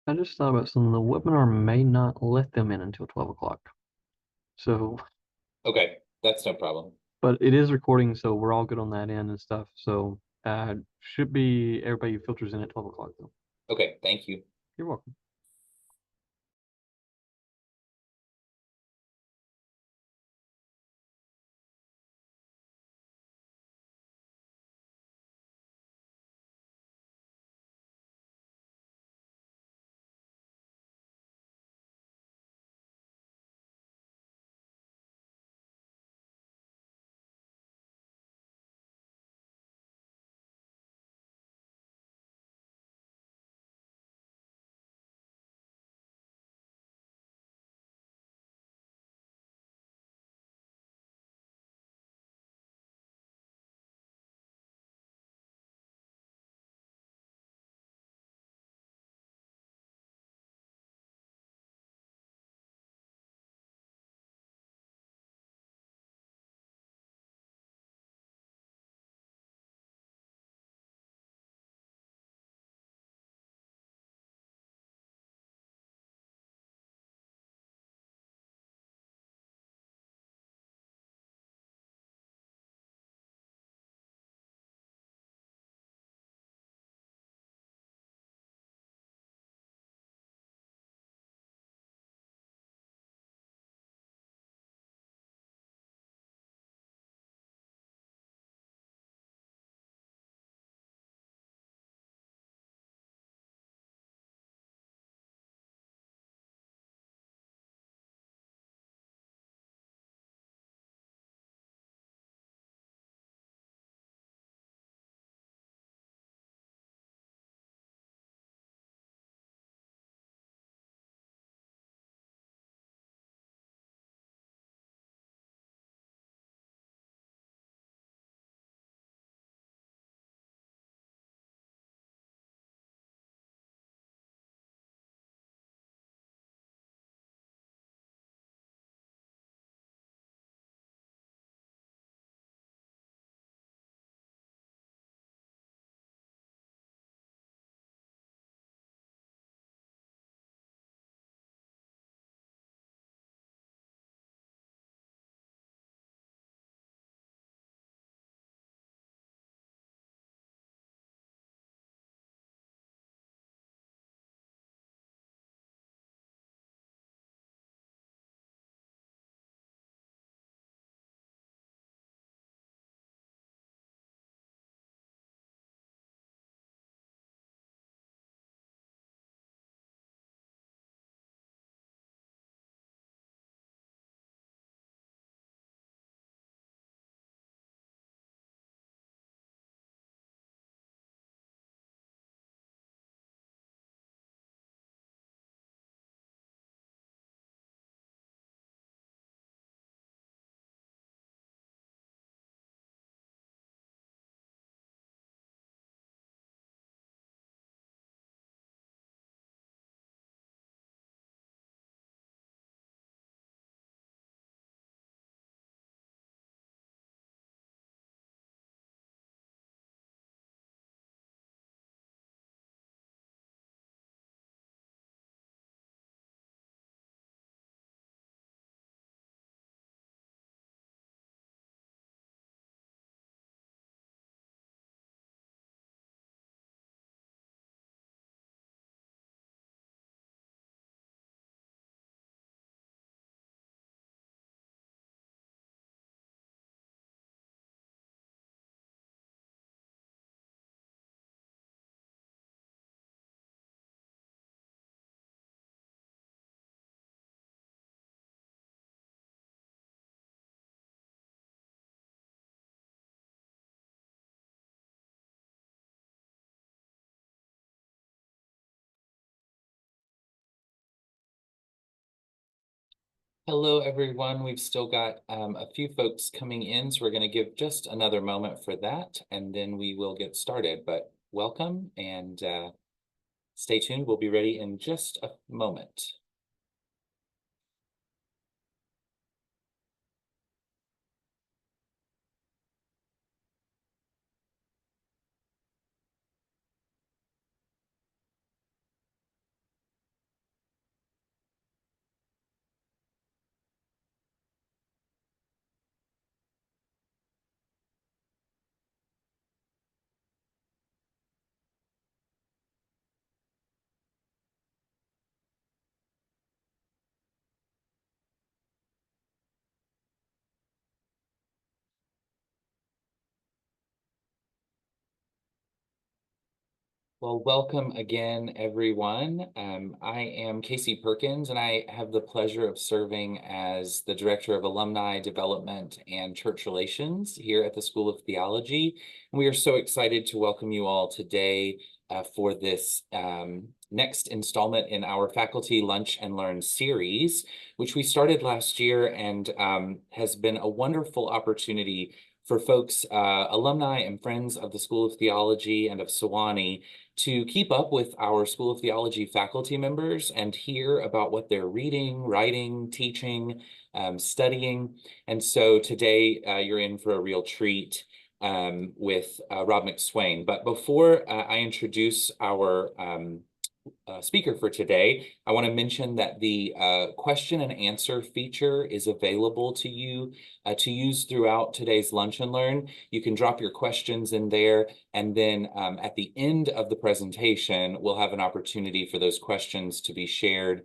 I just thought about something. The webinar may not let them in until 12 o'clock. So, Okay, that's no problem. but it is recording, so we're all good on that end and stuff. So, should be everybody filters in at 12 o'clock, though. Okay, thank you. You're welcome. Hello, everyone. We've still got a few folks coming in, so we're going to give just another moment for that, and then we will get started. But welcome and stay tuned. We'll be ready in just a moment. Well, welcome again, everyone. I am Casey Perkins, and I have the pleasure of serving as the Director of Alumni Development and Church Relations here at the School of Theology. And we are so excited to welcome you all today for this next installment in our Faculty Lunch and Learn series, which we started last year and has been a wonderful opportunity for folks, alumni and friends of the School of Theology and of Sewanee, to keep up with our School of Theology faculty members and hear about what they're reading, writing, teaching, studying. And so today you're in for a real treat with Rob MacSwain. But before I introduce our speaker for today, I want to mention that the question and answer feature is available to you to use throughout today's Lunch and Learn. You can drop your questions in there, and then at the end of the presentation, we'll have an opportunity for those questions to be shared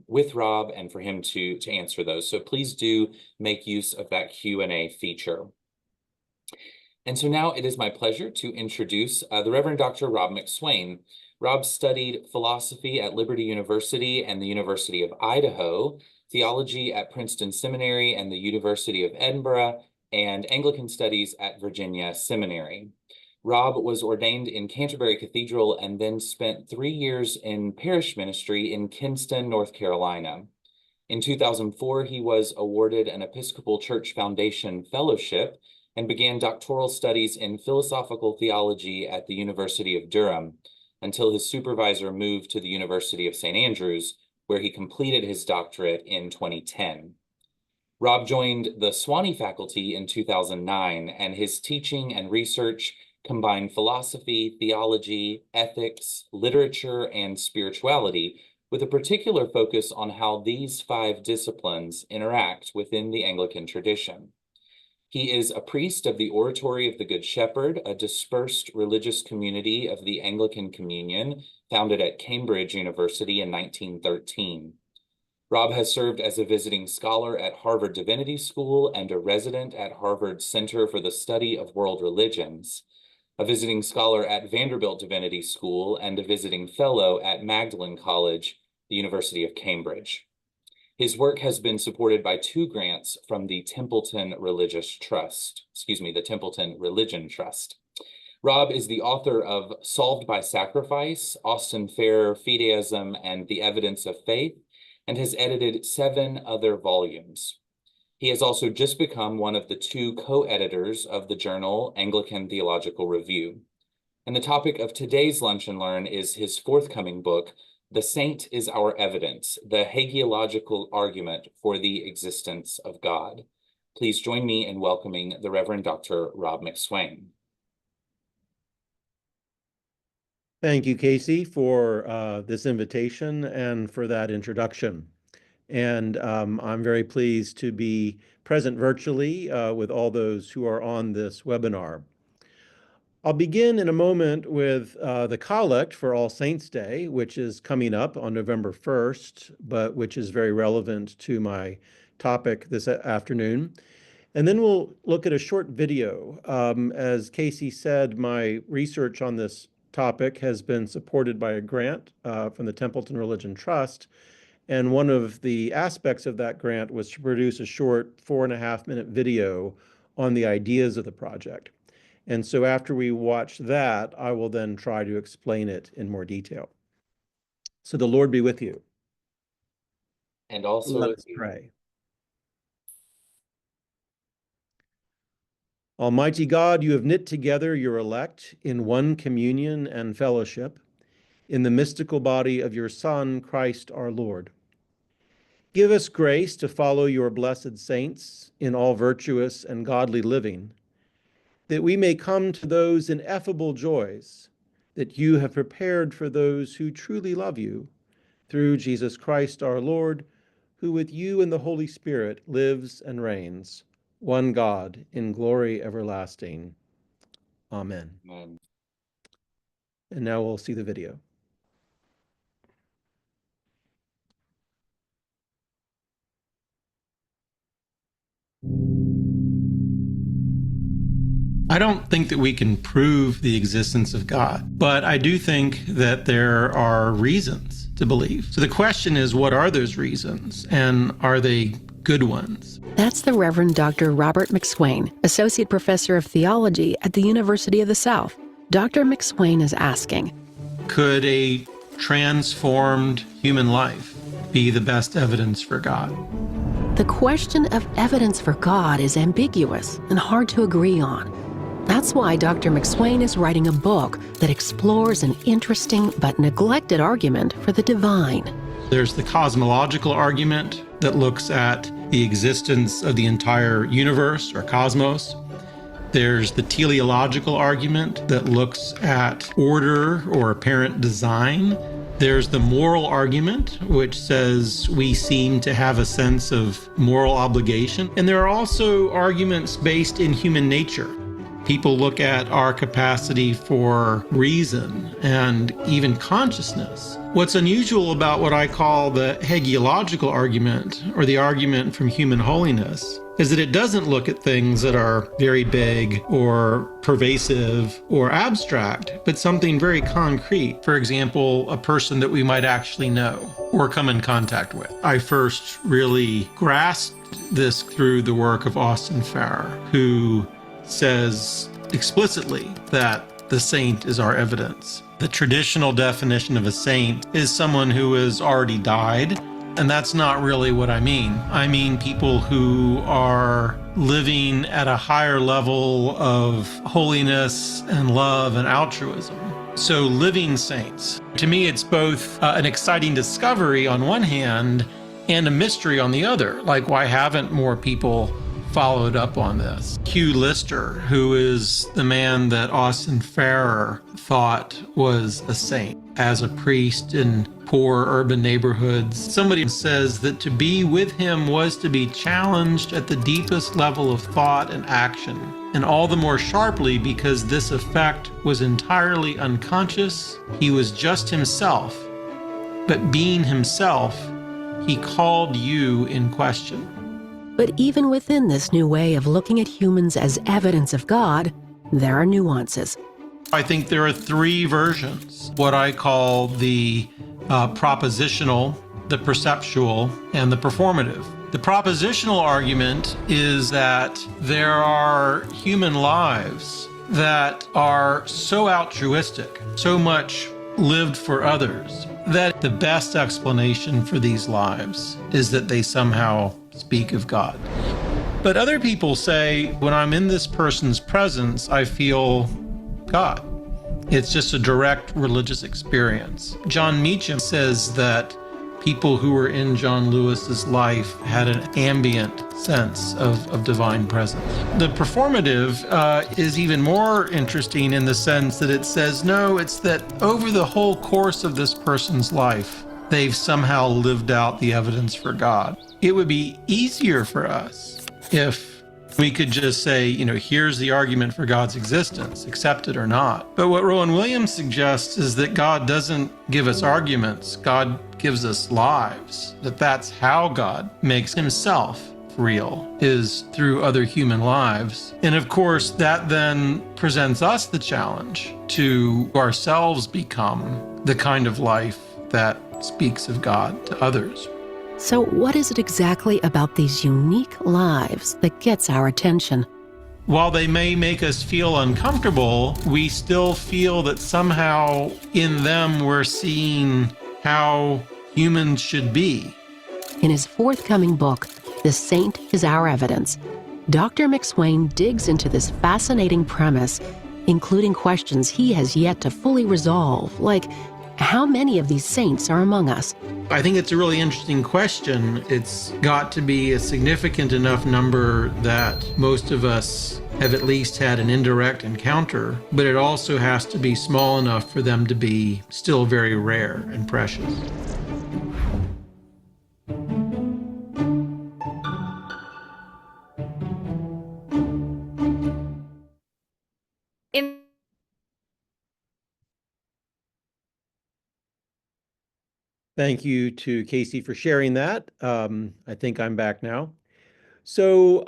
with Rob and for him to answer those. So please do make use of that Q&A feature. And so now it is my pleasure to introduce the Reverend Dr. Rob MacSwain. Rob studied philosophy at Liberty University and the University of Idaho, theology at Princeton Seminary and the University of Edinburgh, and Anglican studies at Virginia Seminary. Rob was ordained in Canterbury Cathedral and then spent 3 years in parish ministry in Kinston, North Carolina. In 2004, he was awarded an Episcopal Church Foundation Fellowship and began doctoral studies in philosophical theology at the University of Durham, until his supervisor moved to the University of St. Andrews, where he completed his doctorate in 2010. Rob joined the Sewanee faculty in 2009, and his teaching and research combine philosophy, theology, ethics, literature, and spirituality, with a particular focus on how these 5 disciplines interact within the Anglican tradition. He is a priest of the Oratory of the Good Shepherd, a dispersed religious community of the Anglican Communion founded at Cambridge University in 1913. Rob has served as a visiting scholar at Harvard Divinity School and a resident at Harvard's Center for the Study of World Religions, a visiting scholar at Vanderbilt Divinity School, and a visiting fellow at Magdalen College, the University of Cambridge. His work has been supported by 2 grants from the Templeton the Templeton Religion Trust. Rob is the author of Solved by Sacrifice, Austin Farrer, Fideism, and the Evidence of Faith, and has edited 7 other volumes. He has also just become one of the 2 co-editors of the journal Anglican Theological Review. And the topic of today's Lunch and Learn is his forthcoming book, The Saint is Our Evidence, the Hagiological Argument for the Existence of God. Please join me in welcoming the Reverend Dr. Rob MacSwain. Thank you, Casey, for this invitation and for that introduction. And I'm very pleased to be present virtually with all those who are on this webinar. I'll begin in a moment with the collect for All Saints' Day, which is coming up on November 1st, but which is very relevant to my topic this afternoon. And then we'll look at a short video. As Casey said, my research on this topic has been supported by a grant from the Templeton Religion Trust. And one of the aspects of that grant was to produce a short 4.5-minute video on the ideas of the project. And so after we watch that, I will then try to explain it in more detail. So the Lord be with you. And also Let us pray. Almighty God, you have knit together your elect in one communion and fellowship in the mystical body of your Son, Christ our Lord. Give us grace to follow your blessed saints in all virtuous and godly living, that we may come to those ineffable joys that you have prepared for those who truly love you, through Jesus Christ our Lord, who with you and the Holy Spirit lives and reigns, one God, in glory everlasting. Amen. Amen. And now we'll see the video. I don't think that we can prove the existence of God, but I do think that there are reasons to believe. So the question is, what are those reasons, and are they good ones? That's the Reverend Dr. Robert MacSwain, Associate Professor of Theology at the University of the South. Dr. MacSwain is asking, could a transformed human life be the best evidence for God? The question of evidence for God is ambiguous and hard to agree on. That's why Dr. MacSwain is writing a book that explores an interesting but neglected argument for the divine. There's the cosmological argument that looks at the existence of the entire universe or cosmos. There's the teleological argument that looks at order or apparent design. There's the moral argument, which says we seem to have a sense of moral obligation. And there are also arguments based in human nature. People look at our capacity for reason and even consciousness. What's unusual about what I call the Hagiological argument, or the argument from human holiness, is that it doesn't look at things that are very big or pervasive or abstract, but something very concrete. For example, a person that we might actually know or come in contact with. I first really grasped this through the work of Austin Farrer, who says explicitly that the saint is our evidence. The traditional definition of a saint is someone who has already died, and that's not really what I mean. I mean people who are living at a higher level of holiness and love and altruism. So living saints. To me, it's both an exciting discovery on one hand and a mystery on the other. Like, why haven't more people followed up on this? Hugh Lister, who is the man that Austin Farrer thought was a saint as a priest in poor urban neighborhoods. Somebody says that to be with him was to be challenged at the deepest level of thought and action, and all the more sharply because this effect was entirely unconscious. He was just himself, but being himself, he called you in question. But even within this new way of looking at humans as evidence of God, there are nuances. I think there are three versions: what I call the propositional, the perceptual, and the performative. The propositional argument is that there are human lives that are so altruistic, so much lived for others, that the best explanation for these lives is that they somehow speak of God. But other people say, when I'm in this person's presence, I feel God. It's just a direct religious experience. John Meacham says that people who were in John Lewis's life had an ambient sense of divine presence. The performative is even more interesting in the sense that it says, no, it's that over the whole course of this person's life, they've somehow lived out the evidence for God. It would be easier for us if we could just say, you know, here's the argument for God's existence, accept it or not. But what Rowan Williams suggests is that God doesn't give us arguments. God gives us lives. That's how God makes himself real, is through other human lives. And of course, that then presents us the challenge to ourselves become the kind of life that speaks of God to others. So what is it exactly about these unique lives that gets our attention? While they may make us feel uncomfortable, we still feel that somehow in them we're seeing how humans should be. In his forthcoming book, The Saint is Our Evidence, Dr. MacSwain digs into this fascinating premise, including questions he has yet to fully resolve, like how many of these saints are among us? I think it's a really interesting question. It's got to be a significant enough number that most of us have at least had an indirect encounter, but it also has to be small enough for them to be still very rare and precious. Thank you to Casey for sharing that. I think I'm back now. So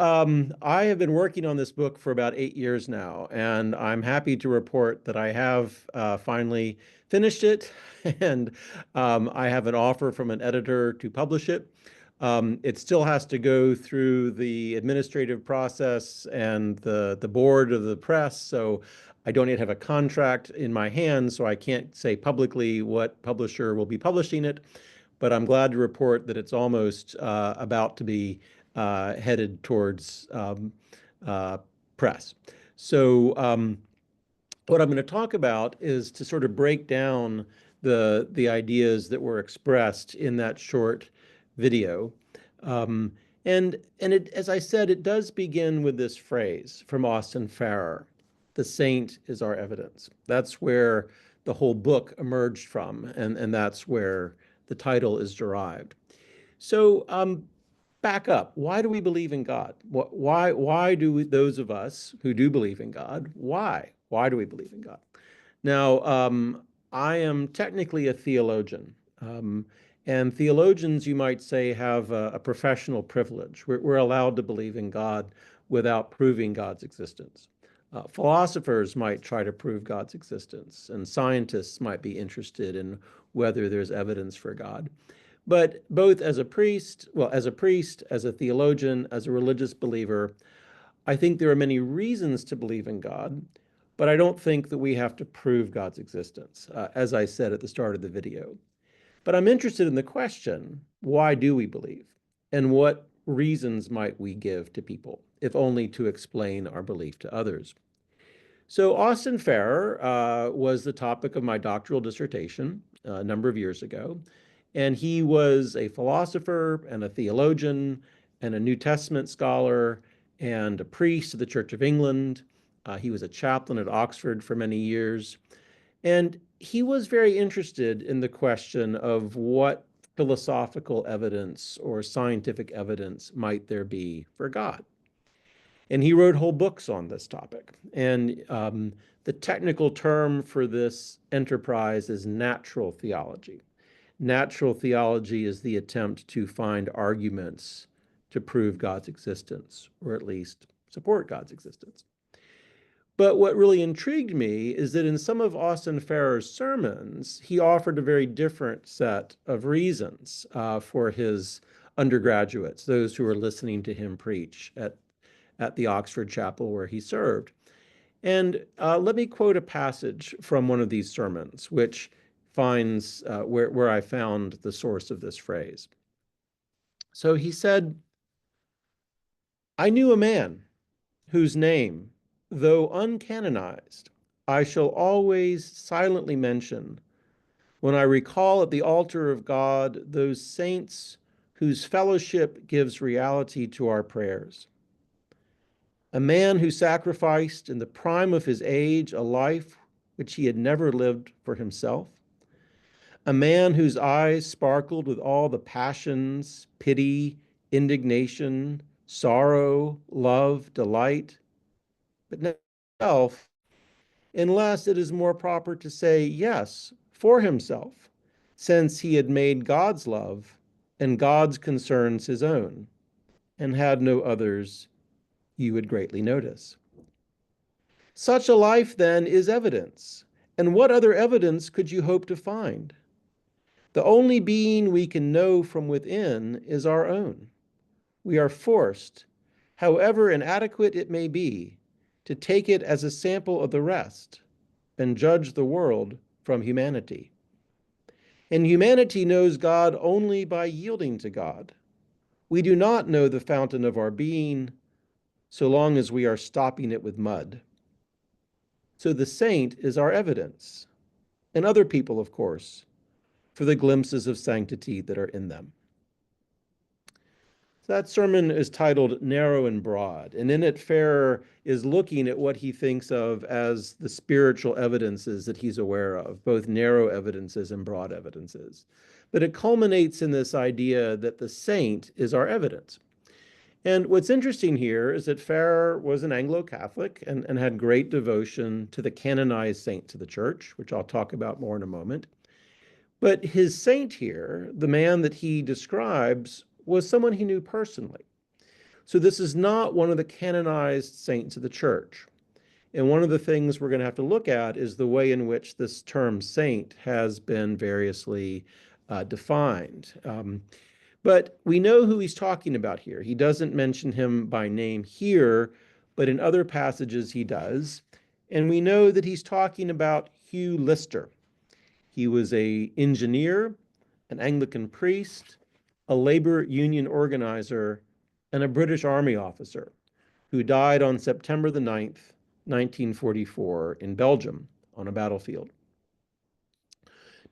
I have been working on this book for about 8 years now, and I'm happy to report that I have finally finished it, and I have an offer from an editor to publish it. It still has to go through the administrative process and the board of the press, so I don't yet have a contract in my hands, so I can't say publicly what publisher will be publishing it. But I'm glad to report that it's almost about to be headed towards uh, press. So what I'm going to talk about is to sort of break down the ideas that were expressed in that short video. Um, and it, as I said, it does begin with this phrase from Austin Farrer: "The saint is our evidence." That's where the whole book emerged from, and that's where the title is derived. So back up. Why do we believe in God? Why do those of us who do believe in God, why? Why do we believe in God? Now, I am technically a theologian. And theologians, you might say, have a professional privilege. We're allowed to believe in God without proving God's existence. Philosophers might try to prove God's existence, and scientists might be interested in whether there's evidence for God. But both as a priest, as a theologian, as a religious believer, I think there are many reasons to believe in God, but I don't think that we have to prove God's existence, as I said at the start of the video. But I'm interested in the question, why do we believe? And what reasons might we give to people, if only to explain our belief to others? So Austin Farrer was the topic of my doctoral dissertation a number of years ago. And he was a philosopher and a theologian and a New Testament scholar and a priest of the Church of England. He was a chaplain at Oxford for many years. And he was very interested in the question of what philosophical evidence or scientific evidence might there be for God. And he wrote whole books on this topic. And the technical term for this enterprise is natural theology. Natural theology is the attempt to find arguments to prove God's existence, or at least support God's existence. But what really intrigued me is that in some of Austin Farrer's sermons, he offered a very different set of reasons for his undergraduates, those who were listening to him preach at the Oxford chapel where he served. And let me quote a passage from one of these sermons, which finds where I found the source of this phrase. So he said, "I knew a man whose name, though uncanonized, I shall always silently mention when I recall at the altar of God those saints whose fellowship gives reality to our prayers. A man who sacrificed in the prime of his age a life which he had never lived for himself. A man whose eyes sparkled with all the passions, pity, indignation, sorrow, love, delight, but not himself, unless it is more proper to say yes, for himself, since he had made God's love and God's concerns his own, and had no others you would greatly notice. Such a life, then, is evidence. And what other evidence could you hope to find? The only being we can know from within is our own. We are forced, however inadequate it may be, to take it as a sample of the rest and judge the world from humanity. And humanity knows God only by yielding to God. We do not know the fountain of our being so long as we are stopping it with mud. So the saint is our evidence, and other people, of course, for the glimpses of sanctity that are in them." So that sermon is titled Narrow and Broad, and in it Farrer is looking at what he thinks of as the spiritual evidences that he's aware of, both narrow evidences and broad evidences. But it culminates in this idea that the saint is our evidence. And what's interesting here is that Farrer was an Anglo-Catholic and had great devotion to the canonized saints of the church, which I'll talk about more in a moment. But his saint here, the man that he describes, was someone he knew personally. So this is not one of the canonized saints of the church. And one of the things we're going to have to look at is the way in which this term saint has been variously defined. But we know who he's talking about here. He doesn't mention him by name here, but in other passages he does. And we know that he's talking about Hugh Lister. He was an engineer, an Anglican priest, a labor union organizer, and a British Army officer who died on September the 9th, 1944 in Belgium on a battlefield.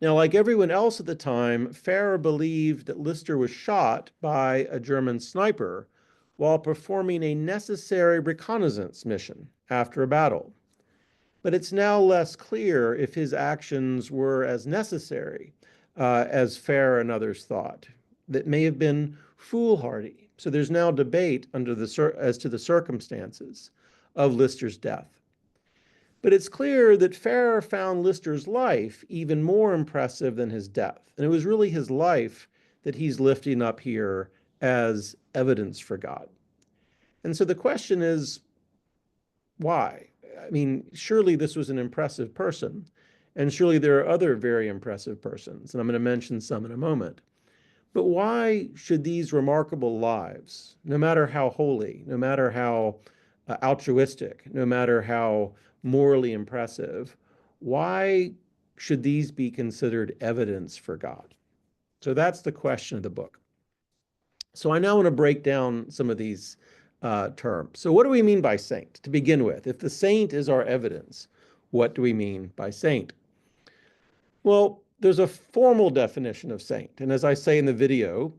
Now, like everyone else at the time, Farrer believed that Lister was shot by a German sniper while performing a necessary reconnaissance mission after a battle. But it's now less clear if his actions were as necessary as Farrer and others thought. That may have been foolhardy. So there's now debate as to the circumstances of Lister's death. But it's clear that Farrer found Lister's life even more impressive than his death. And it was really his life that he's lifting up here as evidence for God. And so the question is, why? I mean, surely this was an impressive person, and surely there are other very impressive persons, and I'm going to mention some in a moment. But why should these remarkable lives, no matter how holy, no matter how altruistic, no matter how morally impressive, why should these be considered evidence for God? So that's the question of the book. So I now want to break down some of these terms. So what do we mean by saint to begin with? If the saint is our evidence, what do we mean by saint? Well, there's a formal definition of saint. And as I say in the video,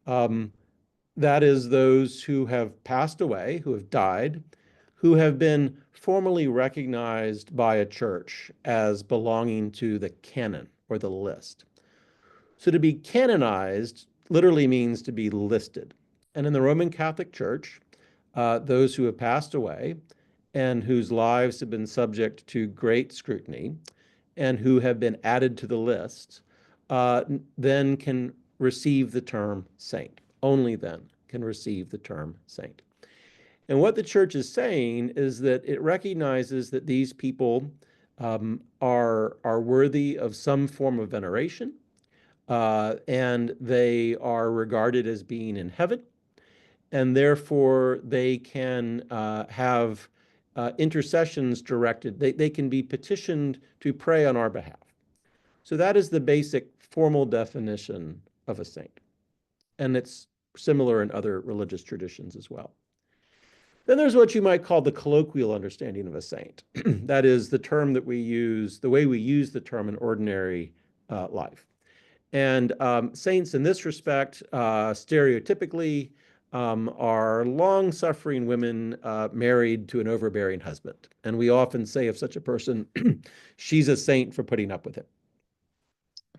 that is those who have passed away, who have died, who have been formally recognized by a church as belonging to the canon or the list. So to be canonized literally means to be listed. And in the Roman Catholic Church, those who have passed away and whose lives have been subject to great scrutiny and who have been added to the list, then can receive the term saint. Only then can receive the term saint. And what the church is saying is that it recognizes that these people are worthy of some form of veneration, and they are regarded as being in heaven, and therefore they can have intercessions directed. They can be petitioned to pray on our behalf. So that is the basic formal definition of a saint. And it's similar in other religious traditions as well. Then there's what you might call the colloquial understanding of a saint. That is the term that we use, the way we use the term in ordinary life. And saints in this respect, stereotypically, are long-suffering women married to an overbearing husband. And we often say of such a person, she's a saint for putting up with it.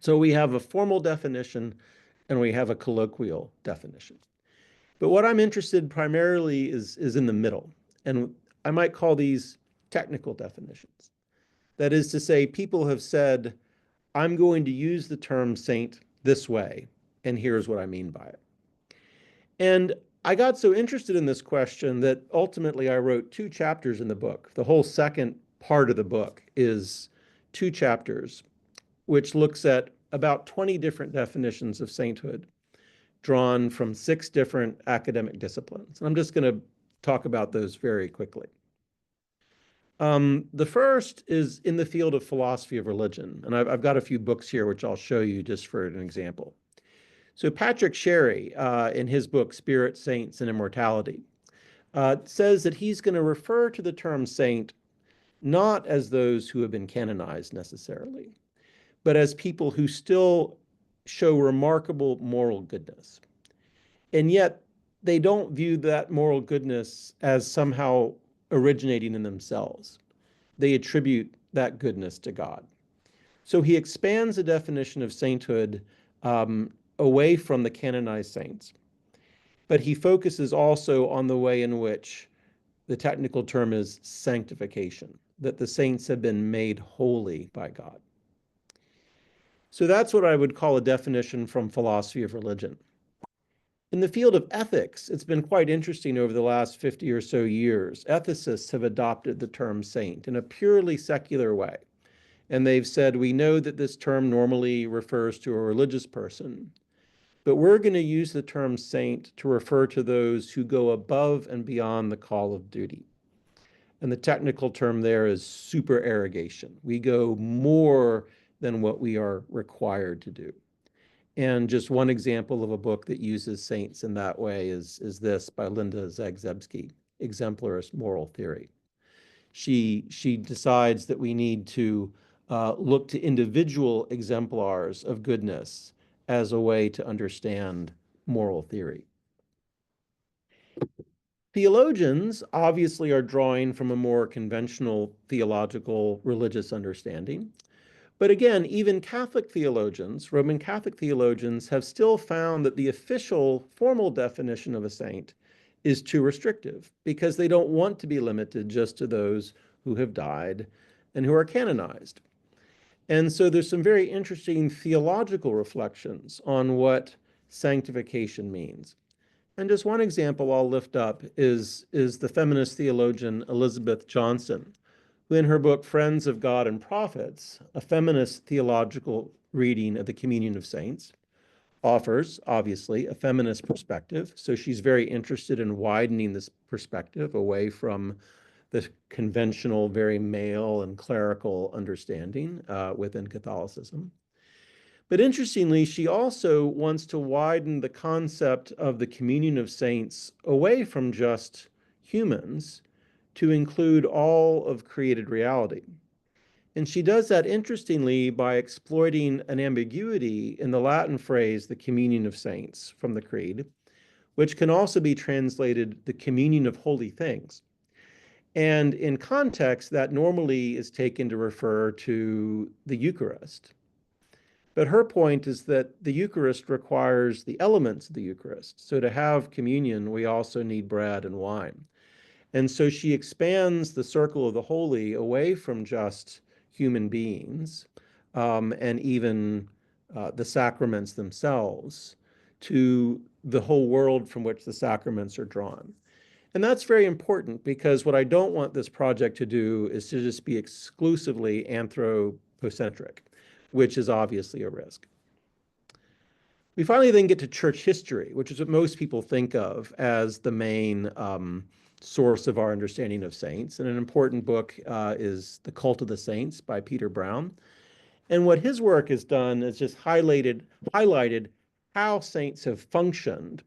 So we have a formal definition and we have a colloquial definition. But what I'm interested primarily is in the middle. And I might call these technical definitions. That is to say, people have said, I'm going to use the term saint this way, and here's what I mean by it. And I got so interested in this question that ultimately I wrote 2 chapters in the book. The whole second part of the book is 2 chapters, which looks at about 20 different definitions of sainthood drawn from 6 different academic disciplines. And I'm just going to talk about those very quickly. The first is in the field of philosophy of religion. And I've got a few books here, which I'll show you just for an example. So Patrick Sherry, in his book, Spirit, Saints, and Immortality, says that he's going to refer to the term saint not as those who have been canonized necessarily, but as people who still show remarkable moral goodness. And yet they don't view that moral goodness as somehow originating in themselves. They attribute that goodness to God. So he expands the definition of sainthood away from the canonized saints, but he focuses also on the way in which the technical term is sanctification, that the saints have been made holy by God. So that's what I would call a definition from philosophy of religion. In the field of ethics, it's been quite interesting over the last 50 or so years. Ethicists have adopted the term saint in a purely secular way. And they've said, we know that this term normally refers to a religious person, but we're going to use the term saint to refer to those who go above and beyond the call of duty. And the technical term there is supererogation. We go more than what we are required to do. And just one example of a book that uses saints in that way is this by Linda Zagzebski, Exemplarist Moral Theory. She decides that we need to look to individual exemplars of goodness as a way to understand moral theory. Theologians obviously are drawing from a more conventional theological religious understanding. But again, even Catholic theologians, Roman Catholic theologians, have still found that the official formal definition of a saint is too restrictive because they don't want to be limited just to those who have died and who are canonized. And so there's some very interesting theological reflections on what sanctification means. And just one example I'll lift up is the feminist theologian Elizabeth Johnson, who in her book, Friends of God and Prophets, a feminist theological reading of the communion of saints, offers, obviously, a feminist perspective. So she's very interested in widening this perspective away from the conventional, very male and clerical understanding within Catholicism. But interestingly, she also wants to widen the concept of the communion of saints away from just humans to include all of created reality. And she does that interestingly by exploiting an ambiguity in the Latin phrase, the communion of saints, from the Creed, which can also be translated the communion of holy things. And in context, that normally is taken to refer to the Eucharist. But her point is that the Eucharist requires the elements of the Eucharist. So to have communion, we also need bread and wine. And so she expands the circle of the holy away from just human beings and even the sacraments themselves to the whole world from which the sacraments are drawn. And that's very important because what I don't want this project to do is to just be exclusively anthropocentric, which is obviously a risk. We finally then get to church history, which is what most people think of as the main source of our understanding of saints. And an important book is The Cult of the Saints by Peter Brown. And what his work has done is just highlighted how saints have functioned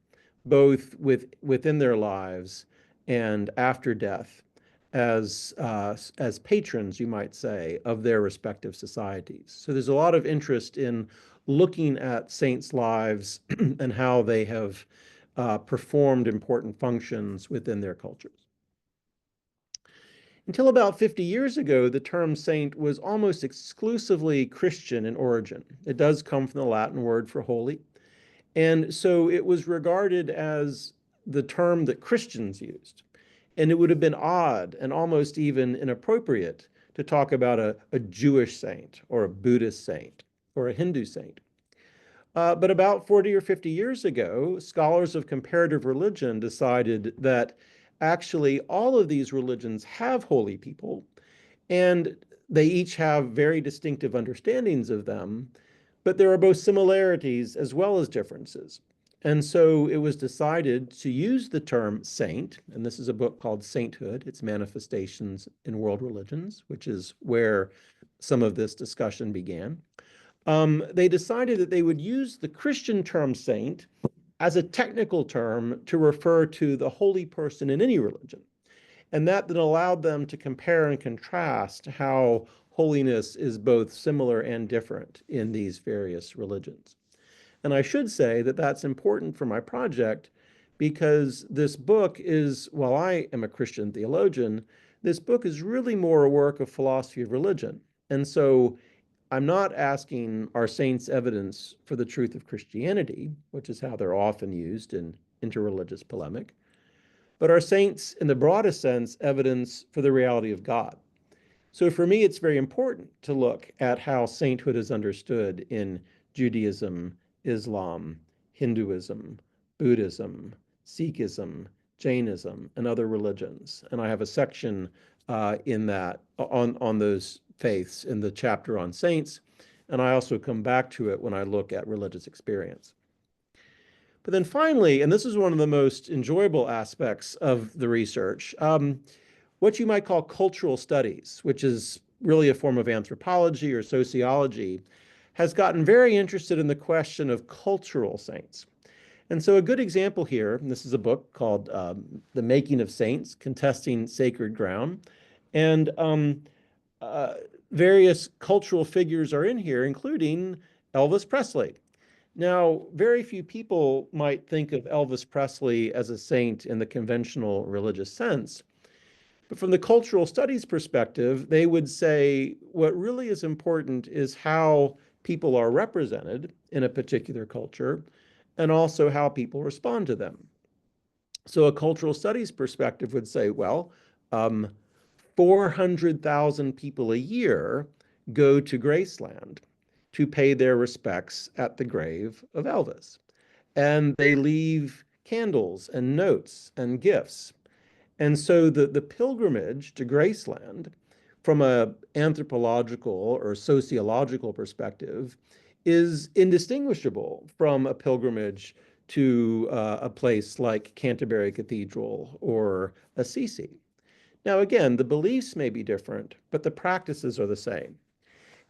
both within their lives and after death as patrons, you might say, of their respective societies. So there's a lot of interest in looking at saints' lives and how they have performed important functions within their cultures. Until about 50 years ago, the term saint was almost exclusively Christian in origin. It does come from the Latin word for holy. And so it was regarded as the term that Christians used. And it would have been odd and almost even inappropriate to talk about a Jewish saint or a Buddhist saint or a Hindu saint. But about 40 or 50 years ago, scholars of comparative religion decided that actually all of these religions have holy people, and they each have very distinctive understandings of them, but there are both similarities as well as differences. And so it was decided to use the term saint, and this is a book called Sainthood, Its Manifestations in World Religions, which is where some of this discussion began. They decided that they would use the Christian term saint as a technical term to refer to the holy person in any religion. And that then allowed them to compare and contrast how holiness is both similar and different in these various religions. And I should say that that's important for my project because this book is, while I am a Christian theologian, this book is really more a work of philosophy of religion. And so I'm not asking are saints evidence for the truth of Christianity, which is how they're often used in interreligious polemic, but are saints in the broadest sense evidence for the reality of God. So for me, it's very important to look at how sainthood is understood in Judaism, Islam, Hinduism, Buddhism, Sikhism, Jainism, and other religions. And I have a section in that on those faiths in the chapter on saints. And I also come back to it when I look at religious experience. But then finally, and this is one of the most enjoyable aspects of the research, what you might call cultural studies, which is really a form of anthropology or sociology, has gotten very interested in the question of cultural saints. And so a good example here, and this is a book called The Making of Saints, Contesting Sacred Ground. And various cultural figures are in here, including Elvis Presley. Now, very few people might think of Elvis Presley as a saint in the conventional religious sense. But from the cultural studies perspective, they would say what really is important is how people are represented in a particular culture and also how people respond to them. So a cultural studies perspective would say, well, 400,000 people a year go to Graceland to pay their respects at the grave of Elvis. And they leave candles and notes and gifts. And so the pilgrimage to Graceland, from an anthropological or sociological perspective, is indistinguishable from a pilgrimage to a place like Canterbury Cathedral or Assisi. Now, again, the beliefs may be different, but the practices are the same.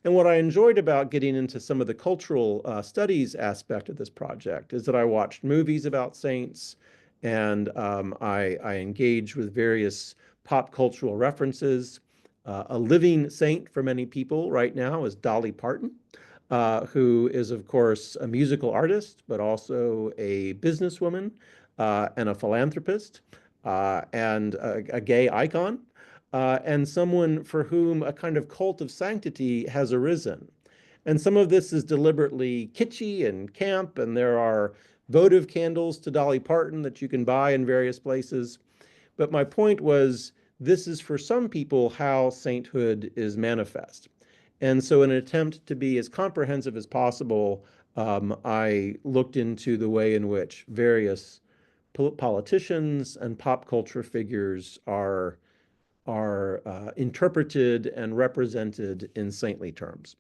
And what I enjoyed about getting into some of the cultural studies aspect of this project is that I watched movies about saints, and I engaged with various pop cultural references. A living saint for many people right now is Dolly Parton, who is, of course, a musical artist, but also a businesswoman and a philanthropist and a gay icon and someone for whom a kind of cult of sanctity has arisen. And some of this is deliberately kitschy and camp, and there are votive candles to Dolly Parton that you can buy in various places. But my point was, this is for some people how sainthood is manifest. And so in an attempt to be as comprehensive as possible, I looked into the way in which various politicians and pop culture figures are interpreted and represented in saintly terms.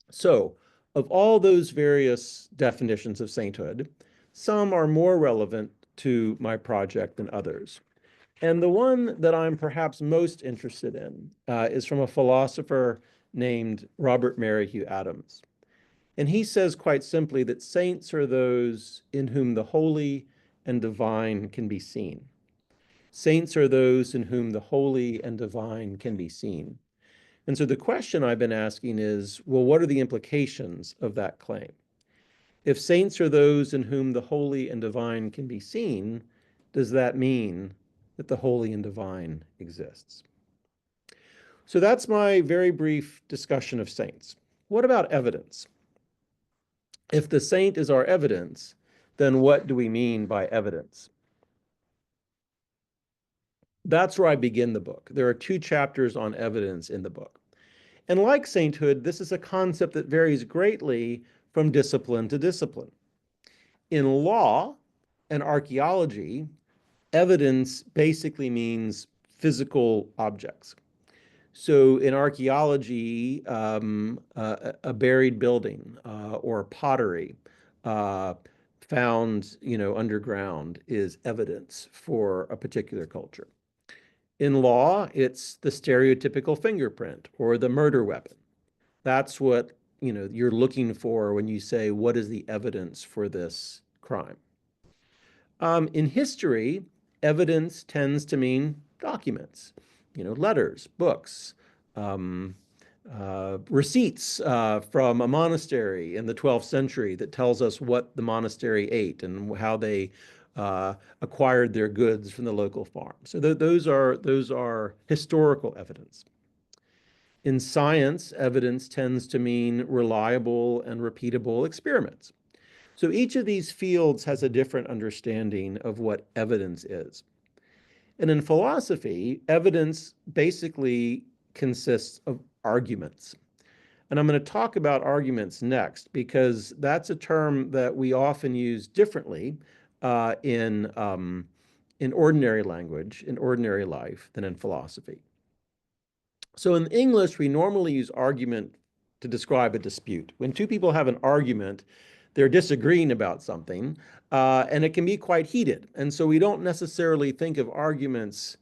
So, of all those various definitions of sainthood, some are more relevant to my project than others. And the one that I'm perhaps most interested in is from a philosopher named Robert Merrihew Adams. And he says quite simply that saints are those in whom the holy and divine can be seen. Saints are those in whom the holy and divine can be seen. And so the question I've been asking is, well, what are the implications of that claim? If saints are those in whom the holy and divine can be seen, does that mean that the holy and divine exists? So that's my very brief discussion of saints. What about evidence? If the saint is our evidence, then what do we mean by evidence? That's where I begin the book. There are 2 chapters on evidence in the book. And like sainthood, this is a concept that varies greatly from discipline to discipline. In law and archaeology, evidence basically means physical objects. So in archaeology, a buried building or pottery found, underground is evidence for a particular culture. In law, it's the stereotypical fingerprint or the murder weapon. That's what, you're looking for when you say, what is the evidence for this crime? In history, evidence tends to mean documents, letters, books, receipts from a monastery in the 12th century that tells us what the monastery ate and how they acquired their goods from the local farm. So those are historical evidence. In science, evidence tends to mean reliable and repeatable experiments. So each of these fields has a different understanding of what evidence is. And in philosophy, evidence basically consists of arguments. And I'm going to talk about arguments next, because that's a term that we often use differently in ordinary language, in ordinary life, than in philosophy. So in English, we normally use argument to describe a dispute. When two people have an argument, they're disagreeing about something, and it can be quite heated. And so we don't necessarily think of arguments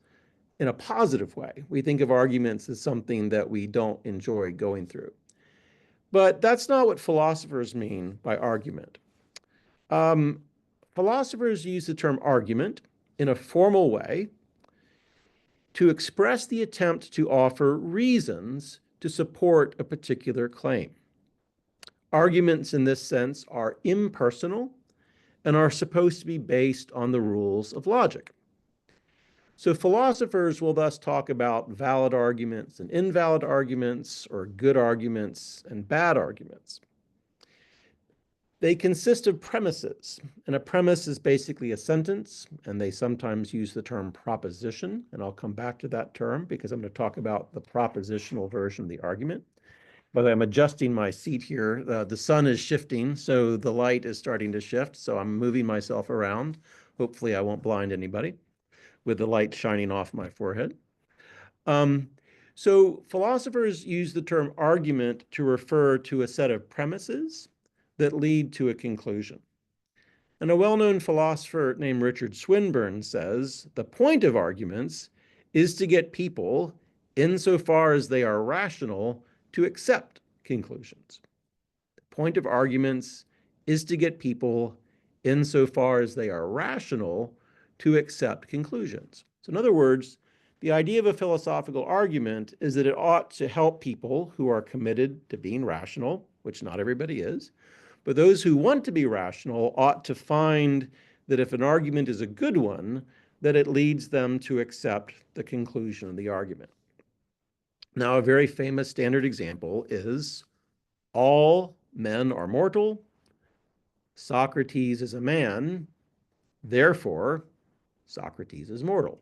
in a positive way. We think of arguments as something that we don't enjoy going through. But that's not what philosophers mean by argument. Philosophers use the term argument in a formal way to express the attempt to offer reasons to support a particular claim. Arguments in this sense are impersonal and are supposed to be based on the rules of logic. So philosophers will thus talk about valid arguments and invalid arguments, or good arguments and bad arguments. They consist of premises, and a premise is basically a sentence, and they sometimes use the term proposition, and I'll come back to that term because I'm going to talk about the propositional version of the argument. But I'm adjusting my seat here. The sun is shifting, so the light is starting to shift, so I'm moving myself around. Hopefully I won't blind anybody with the light shining off my forehead. So philosophers use the term argument to refer to a set of premises that lead to a conclusion. And a well-known philosopher named Richard Swinburne says, the point of arguments is to get people, insofar as they are rational, to accept conclusions. The point of arguments is to get people, insofar as they are rational, to accept conclusions. So in other words, the idea of a philosophical argument is that it ought to help people who are committed to being rational, which not everybody is, but those who want to be rational ought to find that if an argument is a good one, that it leads them to accept the conclusion of the argument. Now, a very famous standard example is all men are mortal, Socrates is a man, therefore Socrates is mortal.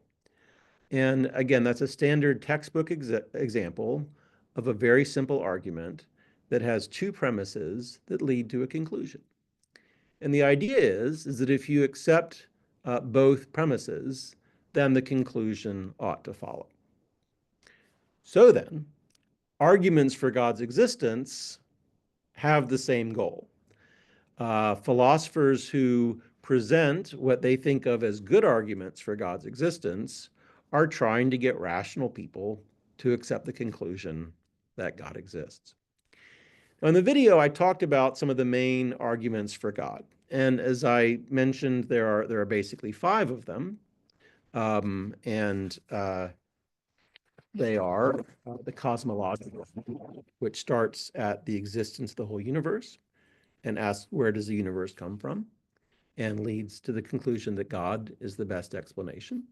And again, that's a standard textbook example of a very simple argument that has two premises that lead to a conclusion. And the idea is that if you accept both premises, then the conclusion ought to follow. So then, arguments for God's existence have the same goal. Philosophers who present what they think of as good arguments for God's existence are trying to get rational people to accept the conclusion that God exists. Now, in the video, I talked about some of the main arguments for God. And as I mentioned, there are basically 5 of them. They are the cosmological, which starts at the existence of the whole universe and asks, where does the universe come from? And leads to the conclusion that God is the best explanation.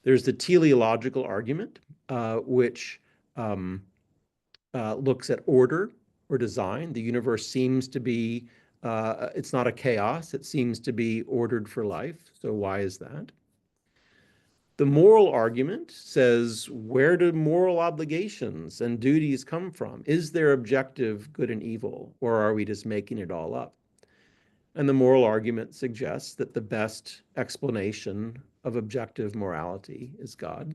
There's the teleological argument, which looks at order or design. The universe seems to be, it's not a chaos, it seems to be ordered for life. So why is that? The moral argument says, where do moral obligations and duties come from? Is there objective good and evil, or are we just making it all up? And the moral argument suggests that the best explanation of objective morality is God.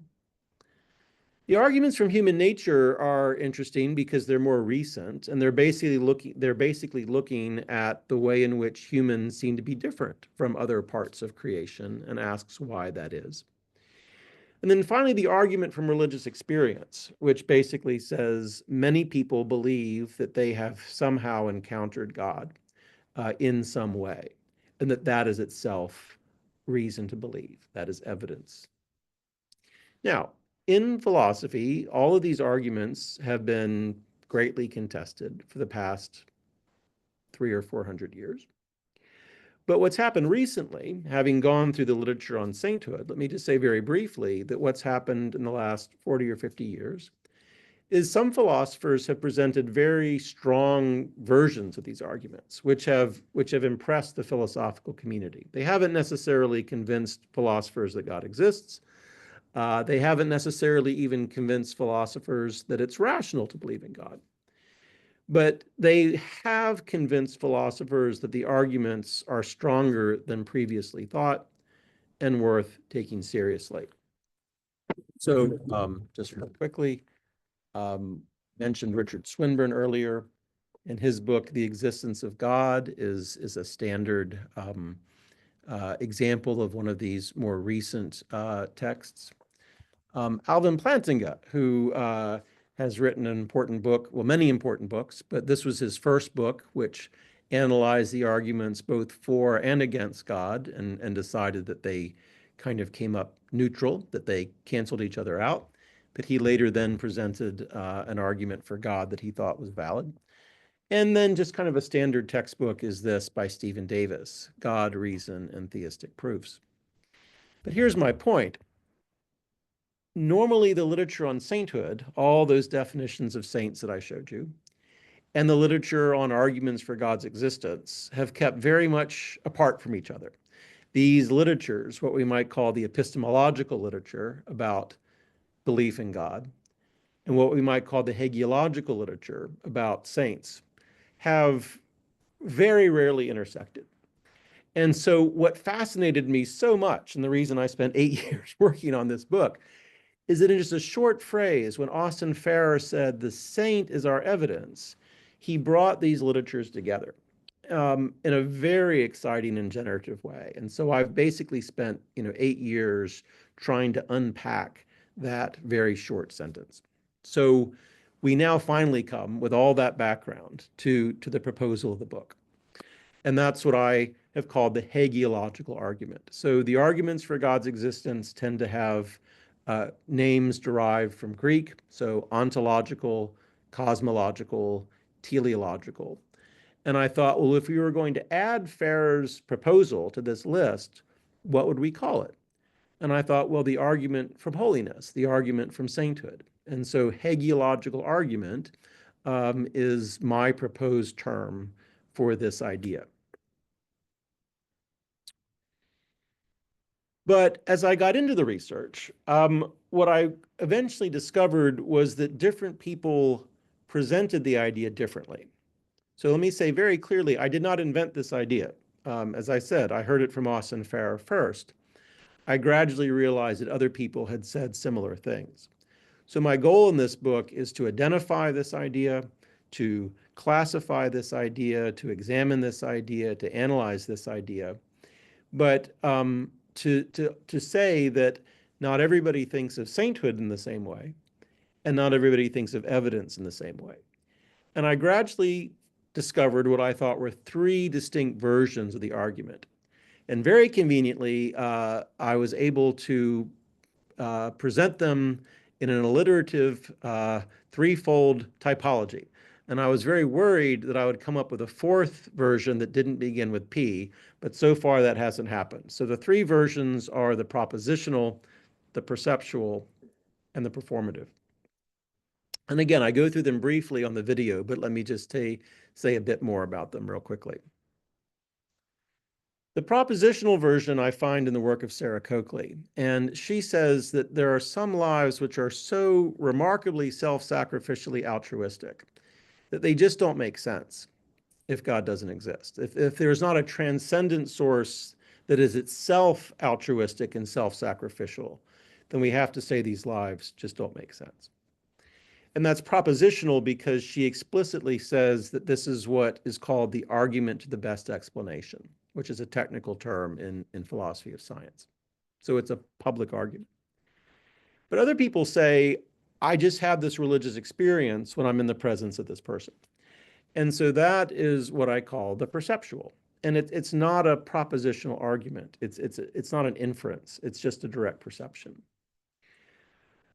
The arguments from human nature are interesting because they're more recent, and they're basically looking at the way in which humans seem to be different from other parts of creation, and asks why that is. And then finally, the argument from religious experience, which basically says many people believe that they have somehow encountered God in some way, and that is itself reason to believe. That is evidence. Now, in philosophy, all of these arguments have been greatly contested for the past 300 or 400 years. But what's happened recently, having gone through the literature on sainthood, let me just say very briefly that what's happened in the last 40 or 50 years is some philosophers have presented very strong versions of these arguments, which have impressed the philosophical community. They haven't necessarily convinced philosophers that God exists. They haven't necessarily even convinced philosophers that it's rational to believe in God. But they have convinced philosophers that the arguments are stronger than previously thought and worth taking seriously. So just real quickly, mentioned Richard Swinburne earlier. In his book, The Existence of God is a standard example of one of these more recent texts. Alvin Plantinga, who has written an important book, well, many important books, but this was his first book, which analyzed the arguments both for and against God and decided that they kind of came up neutral, that they canceled each other out. But he later then presented an argument for God that he thought was valid. And then just kind of a standard textbook is this by Stephen Davis, God, Reason, and Theistic Proofs. But here's my point. Normally, the literature on sainthood, all those definitions of saints that I showed you, and the literature on arguments for God's existence have kept very much apart from each other. These literatures, what we might call the epistemological literature about belief in God, and what we might call the hagiological literature about saints, have very rarely intersected. And so what fascinated me so much, and the reason I spent 8 years working on this book, is that in just a short phrase, when Austin Farrer said, the saint is our evidence, he brought these literatures together in a very exciting and generative way. And so I've basically spent 8 years trying to unpack that very short sentence. So we now finally come, with all that background, to the proposal of the book. And that's what I have called the hagiological argument. So the arguments for God's existence tend to have names derived from Greek, so ontological, cosmological, teleological. And I thought, well, if we were going to add Farrer's proposal to this list, what would we call it? And I thought, well, the argument from holiness, the argument from sainthood. And so hagiological argument is my proposed term for this idea. But as I got into the research, what I eventually discovered was that different people presented the idea differently. So let me say very clearly, I did not invent this idea. As I said, I heard it from Austin Farrer first. I gradually realized that other people had said similar things. So my goal in this book is to identify this idea, to classify this idea, to examine this idea, to analyze this idea. But to say that not everybody thinks of sainthood in the same way, and not everybody thinks of evidence in the same way. And I gradually discovered what I thought were 3 distinct versions of the argument. And very conveniently, I was able to present them in an alliterative threefold typology. And I was very worried that I would come up with a 4th version that didn't begin with P, but so far that hasn't happened. So the 3 versions are the propositional, the perceptual, and the performative. And again, I go through them briefly on the video, but let me just say a bit more about them real quickly. The propositional version I find in the work of Sarah Coakley, and she says that there are some lives which are so remarkably self-sacrificially altruistic that they just don't make sense if God doesn't exist. If there's not a transcendent source that is itself altruistic and self-sacrificial, then we have to say these lives just don't make sense. And that's propositional because she explicitly says that this is what is called the argument to the best explanation, which is a technical term in philosophy of science. So it's a public argument. But other people say, I just have this religious experience when I'm in the presence of this person. And so that is what I call the perceptual. And it's not a propositional argument. It's not an inference. It's just a direct perception.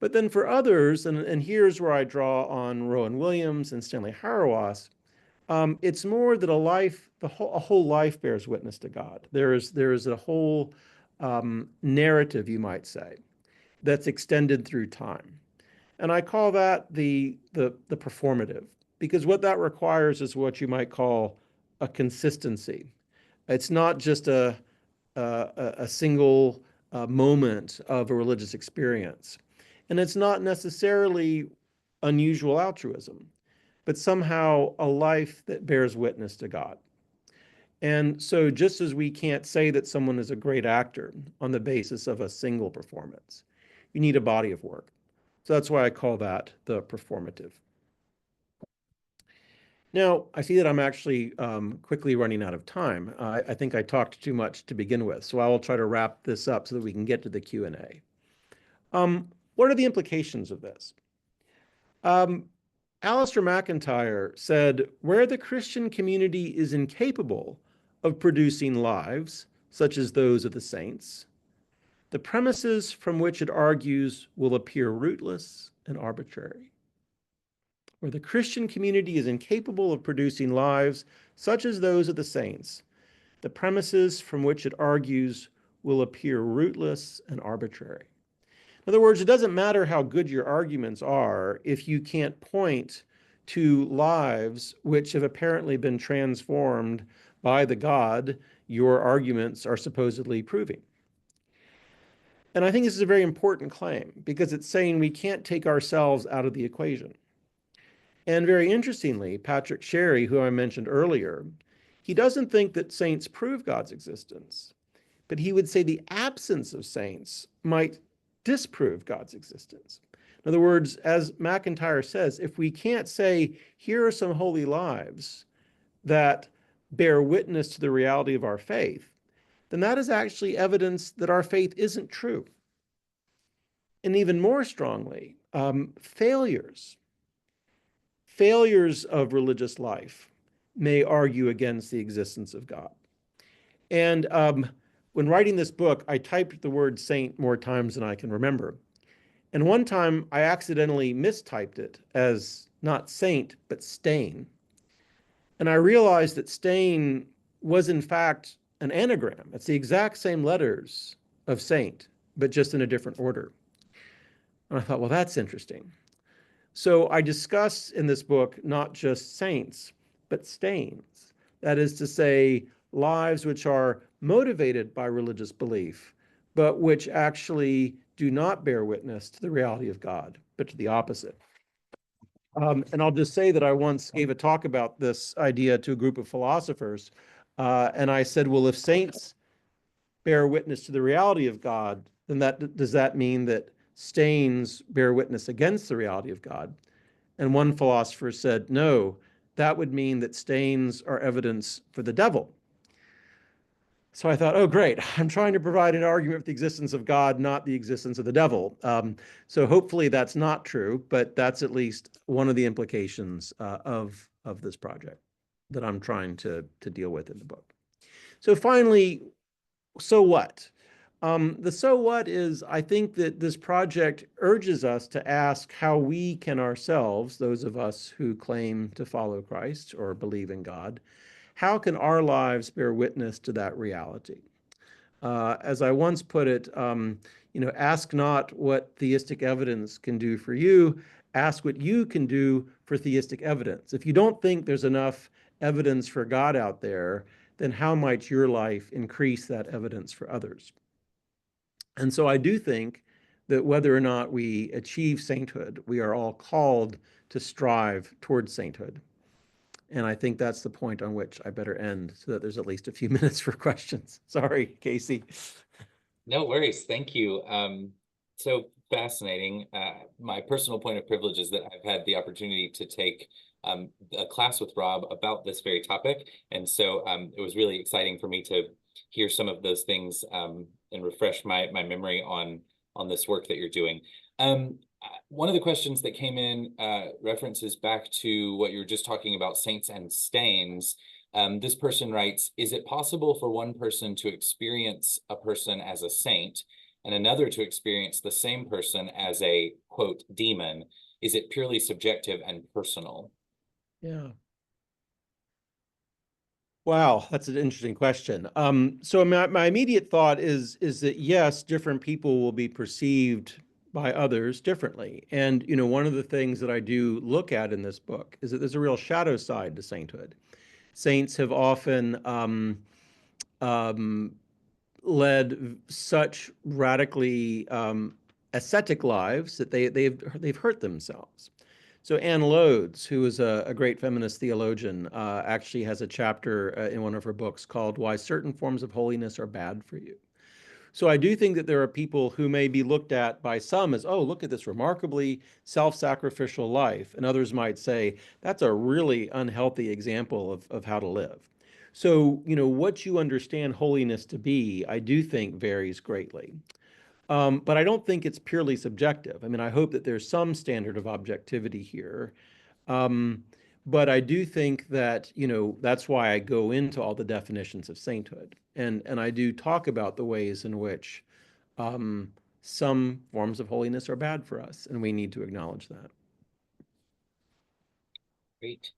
But then for others, and here's where I draw on Rowan Williams and Stanley Hauerwas, it's more that a whole life bears witness to God. There is a whole narrative, you might say, that's extended through time. And I call that the performative, because what that requires is what you might call a consistency. It's not just a single moment of a religious experience. And it's not necessarily unusual altruism. but somehow a life that bears witness to God. And so just as we can't say that someone is a great actor on the basis of a single performance, you need a body of work. So that's why I call that the performative. Now, I see that I'm actually quickly running out of time. I think I talked too much to begin with, so I will try to wrap this up so that we can get to the Q&A. What are the implications of this? Alistair McIntyre said, where the Christian community is incapable of producing lives such as those of the saints, the premises from which it argues will appear rootless and arbitrary. Where the Christian community is incapable of producing lives such as those of the saints, the premises from which it argues will appear rootless and arbitrary. In other words, it doesn't matter how good your arguments are if you can't point to lives which have apparently been transformed by the God your arguments are supposedly proving. And I think this is a very important claim because it's saying we can't take ourselves out of the equation. And very interestingly, Patrick Sherry, who I mentioned earlier, he doesn't think that saints prove God's existence, but he would say the absence of saints might disprove God's existence. In other words, as McIntyre says, if we can't say, here are some holy lives that bear witness to the reality of our faith, then that is actually evidence that our faith isn't true. And even more strongly, failures of religious life may argue against the existence of God. And when writing this book, I typed the word saint more times than I can remember. And one time I accidentally mistyped it as not saint, but stain. And I realized that stain was in fact an anagram. It's the exact same letters of saint, but just in a different order. And I thought, well, that's interesting. So I discuss in this book not just saints, but stains. That is to say, lives which are motivated by religious belief, but which actually do not bear witness to the reality of God, but to the opposite. And I'll just say that I once gave a talk about this idea to a group of philosophers, and I said, well, if saints bear witness to the reality of God, then does that mean that stains bear witness against the reality of God? And one philosopher said, no, that would mean that stains are evidence for the devil. So I thought, oh, great. I'm trying to provide an argument for the existence of God, not the existence of the devil. So hopefully that's not true, but that's at least one of the implications of this project that I'm trying to deal with in the book. So finally, so what? The so what is, I think that this project urges us to ask how we can ourselves, those of us who claim to follow Christ or believe in God, how can our lives bear witness to that reality? As I once put it, ask not what theistic evidence can do for you, ask what you can do for theistic evidence. If you don't think there's enough evidence for God out there, then how might your life increase that evidence for others? And so I do think that whether or not we achieve sainthood, we are all called to strive towards sainthood. And I think that's the point on which I better end so that there's at least a few minutes for questions. Sorry, Casey. No worries. Thank you. So fascinating. My personal point of privilege is that I've had the opportunity to take a class with Rob about this very topic. And so it was really exciting for me to hear some of those things and refresh my memory on this work that you're doing. One of the questions that came in references back to what you were just talking about, saints and stains. This person writes, is it possible for one person to experience a person as a saint and another to experience the same person as a, quote, demon? Is it purely subjective and personal? Yeah. Wow, that's an interesting question. So my immediate thought is that yes, different people will be perceived by others differently. And one of the things that I do look at in this book is that there's a real shadow side to sainthood. Saints have often led such radically ascetic lives that they've hurt themselves. So Anne Lodes, who is a great feminist theologian, actually has a chapter in one of her books called Why Certain Forms of Holiness Are Bad for You. So I do think that there are people who may be looked at by some as, oh, look at this remarkably self-sacrificial life. And others might say, that's a really unhealthy example of how to live. So, what you understand holiness to be, I do think varies greatly. But I don't think it's purely subjective. I mean, I hope that there's some standard of objectivity here. Um, but I do think that, that's why I go into all the definitions of sainthood. And I do talk about the ways in which um, some forms of holiness are bad for us, and we need to acknowledge that. Great.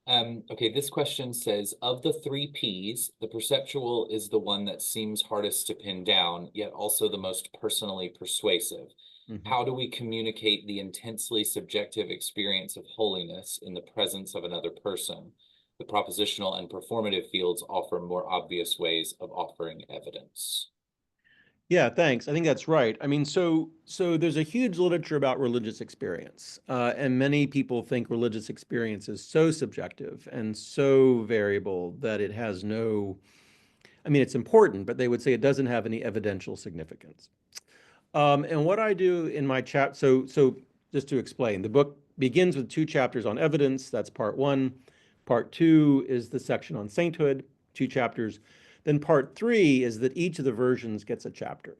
Okay, this question says, of the three Ps, the perceptual is the one that seems hardest to pin down, yet also the most personally persuasive. Mhm. How do we communicate the intensely subjective experience of holiness in the presence of another person? The propositional and performative fields offer more obvious ways of offering evidence. Yeah, thanks. I think that's right. I mean, so there's a huge literature about religious experience, and many people think religious experience is so subjective and so variable that it has no, I mean, it's important, but they would say it doesn't have any evidential significance. And what I do in my so just to explain, the book begins with 2 chapters on evidence. That's part 1. Part 2 is the section on sainthood, 2 chapters. Then part 3 is that each of the versions gets a chapter.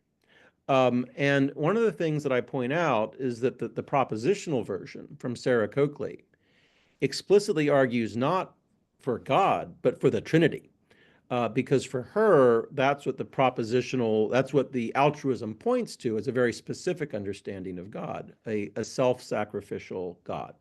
And one of the things that I point out is that the propositional version from Sarah Coakley explicitly argues not for God, but for the Trinity. Because for her, that's what that's what the altruism points to as a very specific understanding of God, a self-sacrificial God.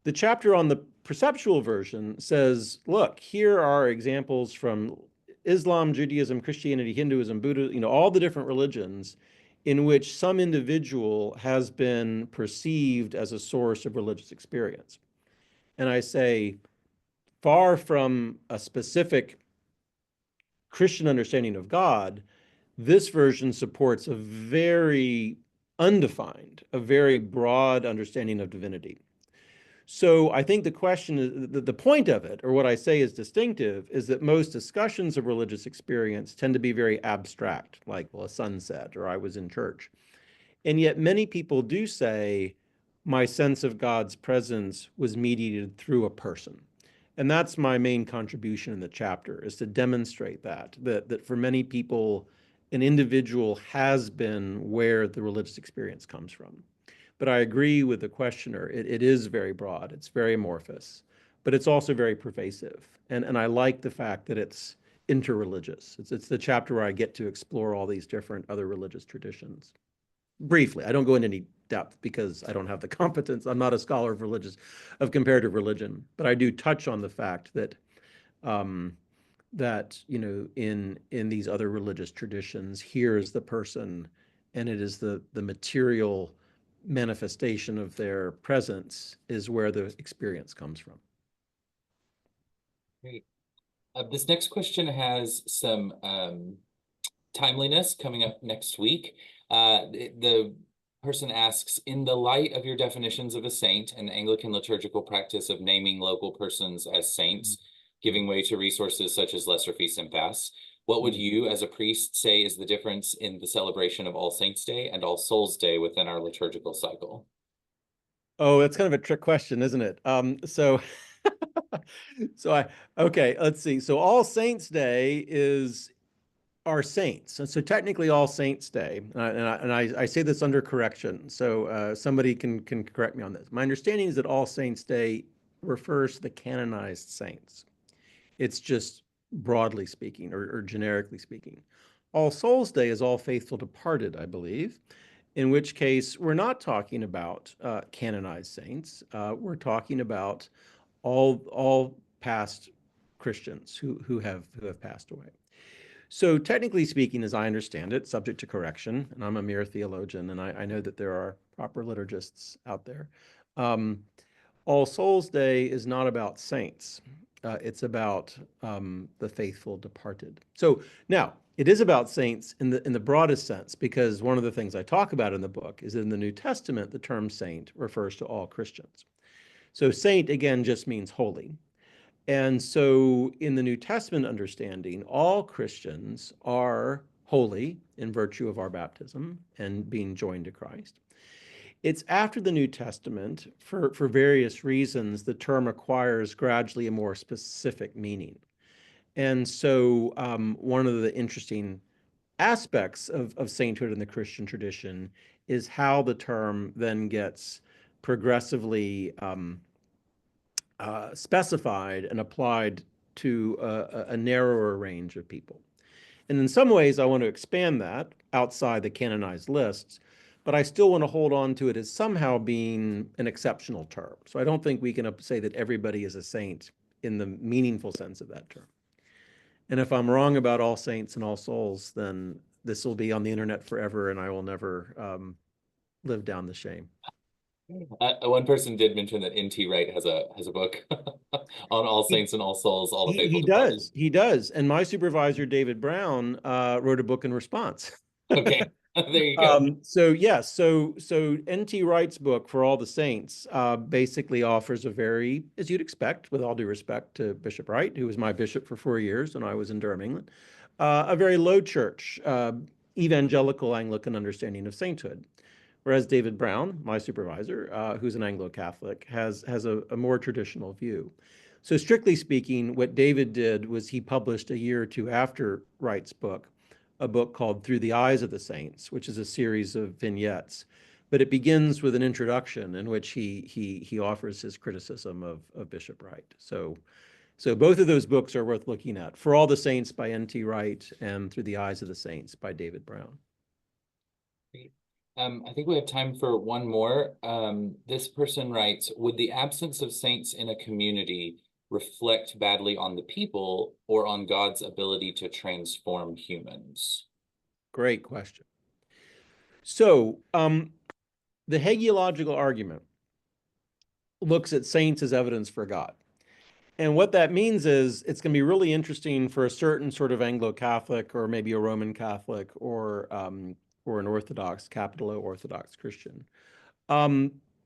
The chapter on the perceptual version says, look, here are examples from Islam, Judaism, Christianity, Hinduism, Buddha, all the different religions in which some individual has been perceived as a source of religious experience. And I say, far from a specific Christian understanding of God, this version supports a very undefined, a very broad understanding of divinity. So I think the question is, the point of it, or what I say is distinctive, is that most discussions of religious experience tend to be very abstract, like, well, a sunset, or I was in church. And yet many people do say, my sense of God's presence was mediated through a person. And that's my main contribution in the chapter, is to demonstrate that for many people, an individual has been where the religious experience comes from. But I agree with the questioner. It is very broad. It's very amorphous, but it's also very pervasive. And I like the fact that it's interreligious. It's the chapter where I get to explore all these different other religious traditions. Briefly, I don't go into any depth because I don't have the competence. I'm not a scholar of comparative religion, but I do touch on the fact that um, in these other religious traditions, here is the person, and it is the material manifestation of their presence is where the experience comes from. Great. This next question has some timeliness coming up next week. The person asks, in the light of your definitions of a saint and the Anglican liturgical practice of naming local persons as saints, giving way to resources such as lesser feasts and fasts, what would you, as a priest, say is the difference in the celebration of All Saints' Day and All Souls' Day within our liturgical cycle? Oh, that's kind of a trick question, isn't it? Okay, let's see. So All Saints' Day is our saints. And so technically All Saints' Day, I say this under correction, so somebody can correct me on this. My understanding is that All Saints' Day refers to the canonized saints. It's just broadly speaking, or generically speaking. All Souls' Day is All Faithful Departed, I believe, in which case we're not talking about canonized saints. We're talking about all past Christians who have passed away. So technically speaking, as I understand it, subject to correction, and I'm a mere theologian, and I know that there are proper liturgists out there, All Souls Day is not about saints. It's about the faithful departed. So now, It is about saints in the broadest sense, because one of the things I talk about in the book is in the New Testament, the term saint refers to all Christians. So saint, again, just means holy. And so in the New Testament understanding, all Christians are holy in virtue of our baptism and being joined to Christ. It's after the New Testament, for various reasons, the term acquires gradually a more specific meaning. And so one of the interesting aspects of sainthood in the Christian tradition is how the term then gets progressively specified and applied to a narrower range of people. And in some ways, I want to expand that outside the canonized lists, but I still want to hold on to it as somehow being an exceptional term. So I don't think we can say that everybody is a saint in the meaningful sense of that term. And if I'm wrong about all saints and all souls, then this will be on the internet forever, and I will never live down the shame. One person did mention that N.T. Wright has a book on All Saints and All Souls, all the faithful departed. He does. And my supervisor, David Brown, wrote a book in response. Okay, there you go. So yes, so N.T. Wright's book, For All the Saints, basically offers a very, as you'd expect, with all due respect to Bishop Wright, who was my bishop for 4 years when I was in Durham, England, a very low church, evangelical Anglican understanding of sainthood. Whereas David Brown, my supervisor, who's an Anglo-Catholic, has a more traditional view. So strictly speaking, what David did was he published a year or two after Wright's book, a book called Through the Eyes of the Saints, which is a series of vignettes. But it begins with an introduction in which he offers his criticism of Bishop Wright. So both of those books are worth looking at. For All the Saints by N.T. Wright and Through the Eyes of the Saints by David Brown. I think we have time for one more. This person writes, would the absence of saints in a community reflect badly on the people or on God's ability to transform humans? Great question. So the hagiological argument looks at saints as evidence for God. And what that means is it's going to be really interesting for a certain sort of Anglo-Catholic or maybe a Roman Catholic or an Orthodox, capital O Orthodox Christian.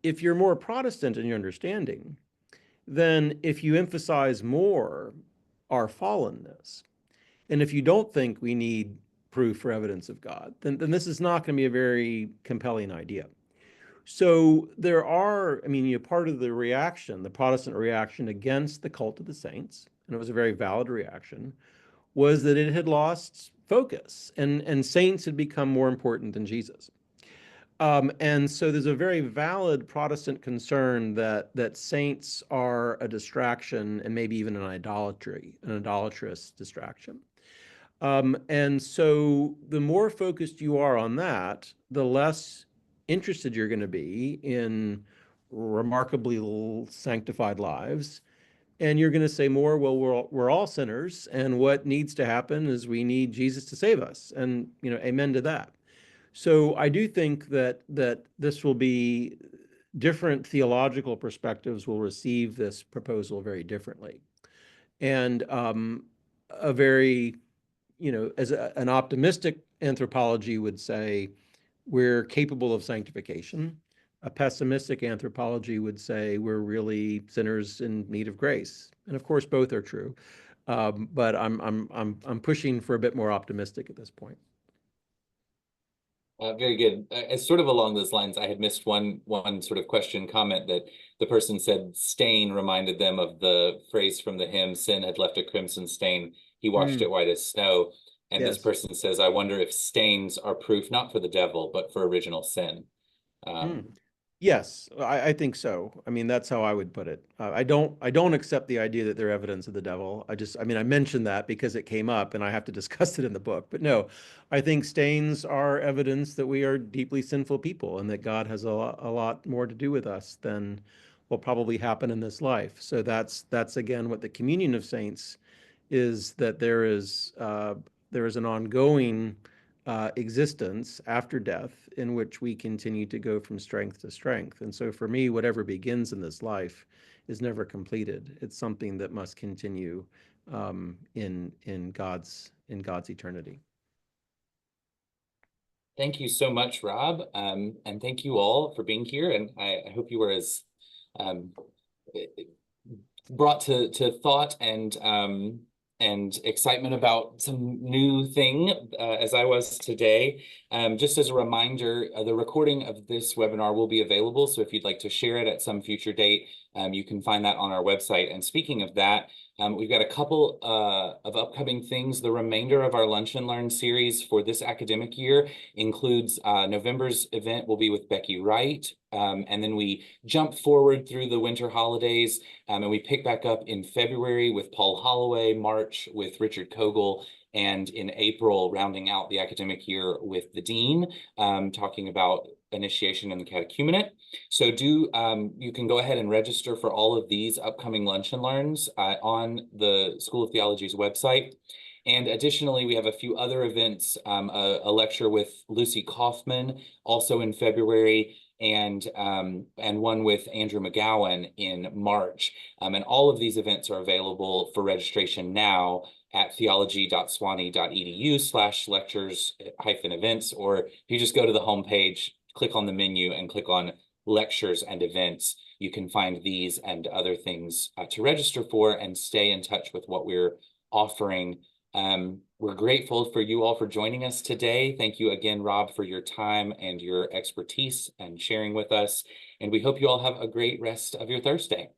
If you're more Protestant in your understanding, then if you emphasize more our fallenness, and if you don't think we need proof or evidence of God, then this is not going to be a very compelling idea. So there are, I mean, part of the reaction, the Protestant reaction against the cult of the saints, and it was a very valid reaction, was that it had lost focus and saints had become more important than Jesus. And so there's a very valid Protestant concern that saints are a distraction and maybe even an idolatrous distraction. And so the more focused you are on that, the less interested you're going to be in remarkably sanctified lives. And you're going to say more, well, we're all sinners, and what needs to happen is we need Jesus to save us. And, amen to that. So I do think that this will be different theological perspectives will receive this proposal very differently. And a very, as an optimistic anthropology would say, we're capable of sanctification. A pessimistic anthropology would say we're really sinners in need of grace. And of course, both are true. But I'm pushing for a bit more optimistic at this point. Very good. Sort of along those lines, I had missed one sort of comment that the person said stain reminded them of the phrase from the hymn, sin had left a crimson stain, he washed it white as snow. And Yes. This person says, I wonder if stains are proof not for the devil, but for original sin. Yes, I think so. I mean, that's how I would put it. I don't accept the idea that they're evidence of the devil. I mentioned that because it came up and I have to discuss it in the book. But no, I think stains are evidence that we are deeply sinful people and that God has a lot more to do with us than will probably happen in this life. So that's again what the communion of saints is, that there is an ongoing existence after death in which we continue to go from strength to strength. And so for me, whatever begins in this life is never completed. It's something that must continue in God's eternity. Thank you so much, Rob. And thank you all for being here. And I hope you were as brought to thought and excitement about some new thing as I was today. Just as a reminder, the recording of this webinar will be available. So if you'd like to share it at some future date, you can find that on our website. And speaking of that, we've got a couple of upcoming things. The remainder of our Lunch and Learn series for this academic year includes November's event will be with Becky Wright. And then we jump forward through the winter holidays and we pick back up in February with Paul Holloway, March with Richard Kogel, and in April, rounding out the academic year with the Dean, talking about initiation in the catechumenate. So you can go ahead and register for all of these upcoming Lunch and Learns on the School of Theology's website. And additionally, we have a few other events, a lecture with Lucy Kaufman, also in February, and one with Andrew McGowan in March. And all of these events are available for registration now at theology.sewanee.edu/lectures-events, or if you just go to the homepage, click on the menu and click on lectures and events, you can find these and other things to register for and stay in touch with what we're offering. We're grateful for you all for joining us today. Thank you again, Rob, for your time and your expertise and sharing with us. And we hope you all have a great rest of your Thursday.